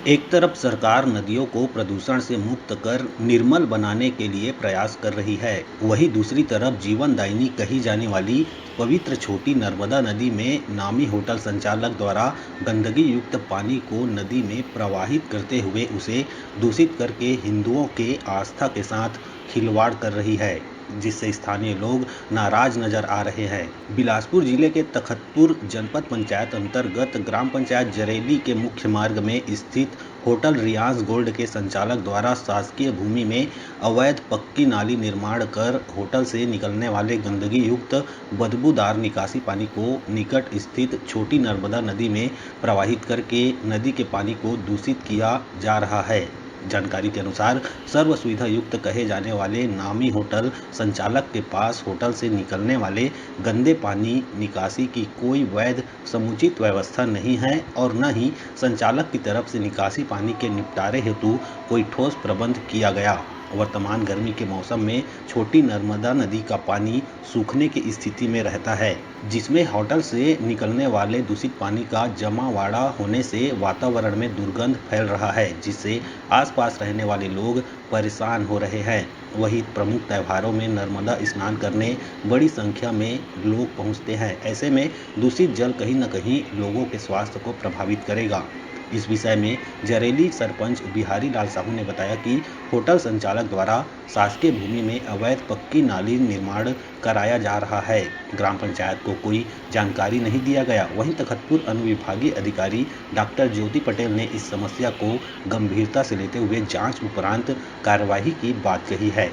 एक तरफ सरकार नदियों को प्रदूषण से मुक्त कर निर्मल बनाने के लिए प्रयास कर रही है, वहीं दूसरी तरफ जीवनदायिनी कही जाने वाली पवित्र छोटी नर्मदा नदी में नामी होटल संचालक द्वारा गंदगी युक्त पानी को नदी में प्रवाहित करते हुए उसे दूषित करके हिंदुओं के आस्था के साथ खिलवाड़ कर रही है, जिससे स्थानीय लोग नाराज नजर आ रहे हैं। बिलासपुर जिले के तखतपुर जनपद पंचायत अंतर्गत ग्राम पंचायत जरेली के मुख्य मार्ग में स्थित होटल रियांस गोल्ड के संचालक द्वारा शासकीय भूमि में अवैध पक्की नाली निर्माण कर होटल से निकलने वाले गंदगी युक्त बदबूदार निकासी पानी को निकट स्थित छोटी नर्मदा नदी में प्रवाहित करके नदी के पानी को दूषित किया जा रहा है। जानकारी के अनुसार सर्व सुविधा युक्त कहे जाने वाले नामी होटल संचालक के पास होटल से निकलने वाले गंदे पानी निकासी की कोई वैध समुचित व्यवस्था नहीं है और न ही संचालक की तरफ से निकासी पानी के निपटारे हेतु कोई ठोस प्रबंध किया गया। वर्तमान गर्मी के मौसम में छोटी नर्मदा नदी का पानी सूखने की स्थिति में रहता है, जिसमें होटल से निकलने वाले दूषित पानी का जमावड़ा होने से वातावरण में दुर्गंध फैल रहा है, जिससे आसपास रहने वाले लोग परेशान हो रहे हैं। वहीं प्रमुख त्योहारों में नर्मदा स्नान करने बड़ी संख्या में लोग पहुंचते हैं। ऐसे में दूषित जल कहीं न कहीं लोगों के स्वास्थ्य को प्रभावित करेगा। इस विषय में जरेली सरपंच बिहारी लाल साहू ने बताया कि होटल संचालक द्वारा शासकीय भूमि में अवैध पक्की नाली निर्माण कराया जा रहा है। ग्राम पंचायत को कोई जानकारी नहीं दिया गया। वहीं तखतपुर अनुविभागीय अधिकारी डॉक्टर ज्योति पटेल ने इस समस्या को गंभीरता से लेते हुए जांच उपरांत कार्यवाही की बात कही है।